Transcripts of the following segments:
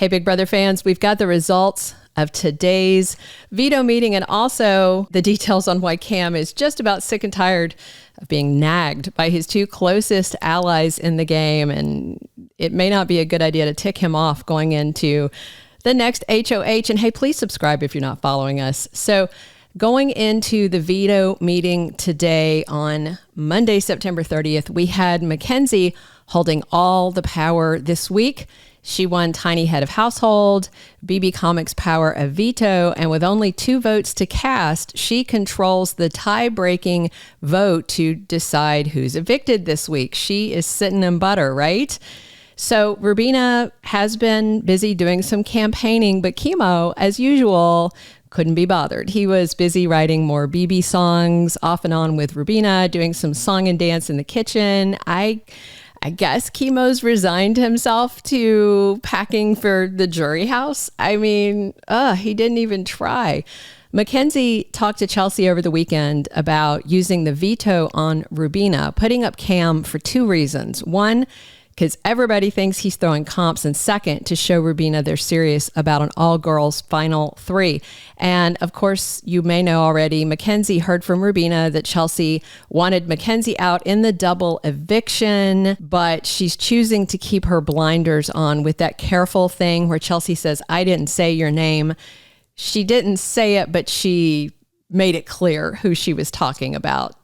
Hey, Big Brother fans, we've got the results of today's veto meeting and also the details on why Cam is just about sick and tired of being nagged by his two closest allies in the game. And it may not be a good idea to tick him off going into the next HOH. And hey, please subscribe if you're not following us. So going into the veto meeting today on Monday, September 30th, we had Mackenzie holding all the power this week. She won Tiny Head of Household, BB Comics Power of Veto, and with only 2 votes to cast, she controls the tie-breaking vote to decide who's evicted this week. She is sitting in butter, right? So Rubina has been busy doing some campaigning, but Kimo, as usual, couldn't be bothered. He was busy writing more BB songs off and on with Rubina, doing some song and dance in the kitchen. I guess Kimo's resigned himself to packing for the jury house. I mean, he didn't even try. Mackenzie talked to Chelsie over the weekend about using the veto on Rubina, putting up Cam for 2 reasons. One, because everybody thinks he's throwing comps, and second, to show Rubina they're serious about an all-girls final 3. And of course, you may know already, Mackenzie heard from Rubina that Chelsie wanted Mackenzie out in the double eviction, but she's choosing to keep her blinders on with that careful thing where Chelsie says, "I didn't say your name." She didn't say it, but she made it clear who she was talking about.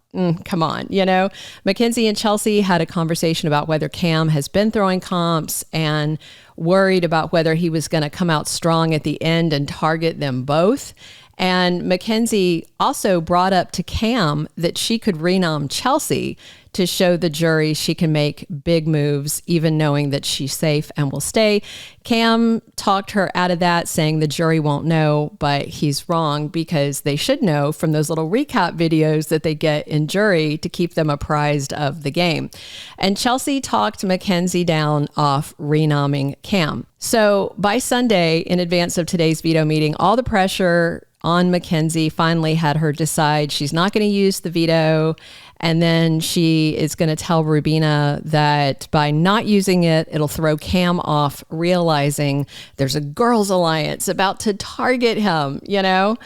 Come on, you know. Mackenzie and Chelsie had a conversation about whether Cam has been throwing comps and worried about whether he was going to come out strong at the end and target them both. And Mackenzie also brought up to Cam that she could renom Chelsie to show the jury she can make big moves, even knowing that she's safe and will stay. Cam talked her out of that, saying the jury won't know, but he's wrong because they should know from those little recap videos that they get in jury to keep them apprised of the game. And Chelsie talked Mackenzie down off renomming Cam. So by Sunday, in advance of today's veto meeting, all the pressure on Mackenzie finally had her decide she's not going to use the veto. And then she is going to tell Rubina that by not using it, it'll throw Cam off, realizing there's a girls' alliance about to target him, you know?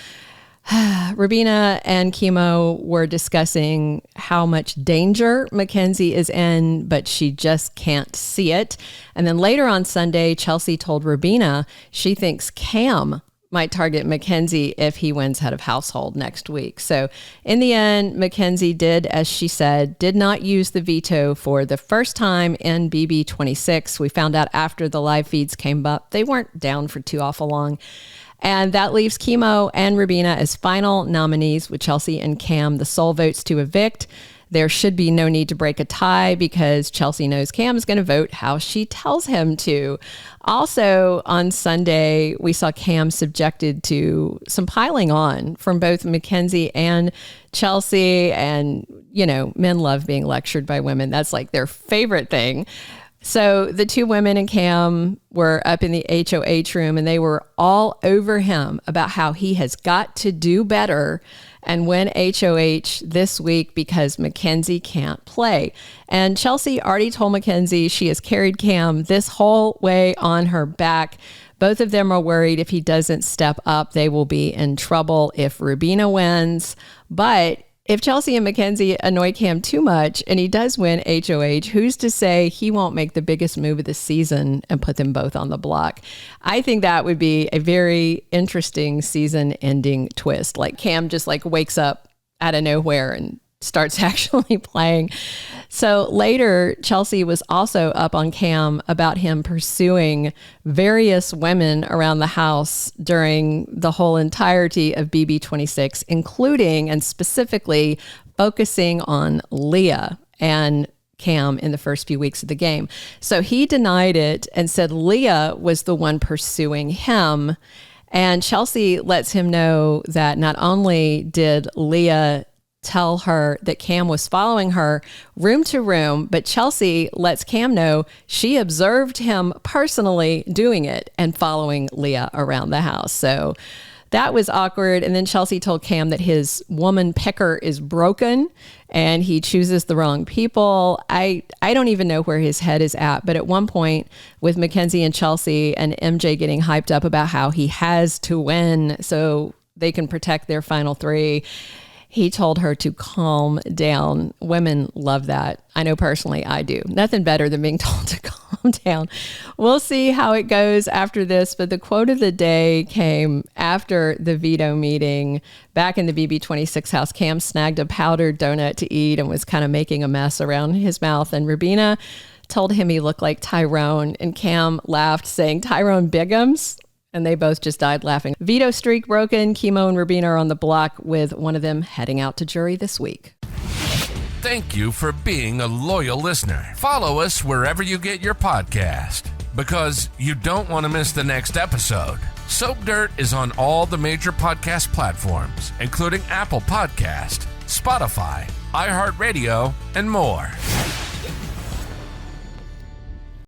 Rubina and Kimo were discussing how much danger Mackenzie is in, but she just can't see it. And then later on Sunday, Chelsie told Rubina she thinks Cam might target Mackenzie if he wins head of household next week. So in the end, Mackenzie did, as she said, did not use the veto for the first time in BB26. We found out after the live feeds came up, they weren't down for too awful long. And that leaves Kimo and Rubina as final nominees with Chelsie and Cam the sole votes to evict. There should be no need to break a tie because Chelsie knows Cam is going to vote how she tells him to. Also, on Sunday, we saw Cam subjected to some piling on from both Mackenzie and Chelsie. And, you know, men love being lectured by women. That's like their favorite thing. So the 2 women and Cam were up in the HOH room and they were all over him about how he has got to do better and win HOH this week because Mackenzie can't play. And Chelsie already told Mackenzie she has carried Cam this whole way on her back. Both of them are worried if he doesn't step up, they will be in trouble if Rubina wins. But if Chelsie and Mackenzie annoy Cam too much and he does win HOH, who's to say he won't make the biggest move of the season and put them both on the block? I think that would be a very interesting season ending twist. Like Cam just like wakes up out of nowhere and starts actually playing. So later, Chelsie was also up on Cam about him pursuing various women around the house during the whole entirety of BB26, including and specifically focusing on Leah and Cam in the first few weeks of the game. So he denied it and said Leah was the one pursuing him. And Chelsie lets him know that not only did Leah tell her that Cam was following her room to room, but Chelsie lets Cam know she observed him personally doing it and following Leah around the house. So That was awkward. And then Chelsie told Cam that his woman picker is broken and he chooses the wrong people. I don't even know where his head is at. But at one point with Mackenzie and Chelsie and MJ getting hyped up about how he has to win so they can protect their final three, he told her to calm down. Women love that. I know personally I do. Nothing better than being told to calm down. We'll see how it goes after this, but the quote of the day came after the veto meeting. Back in the BB26 house, Cam snagged a powdered donut to eat and was kind of making a mess around his mouth, and Rubina told him he looked like Tyrone, and Cam laughed, saying, "Tyrone Biggums?" And they both just died laughing. Veto streak broken. Kimo and Rubina are on the block, with one of them heading out to jury this week. Thank you for being a loyal listener. Follow us wherever you get your podcast, because you don't want to miss the next episode. Soap Dirt is on all the major podcast platforms, including Apple Podcast, Spotify, iHeartRadio, and more.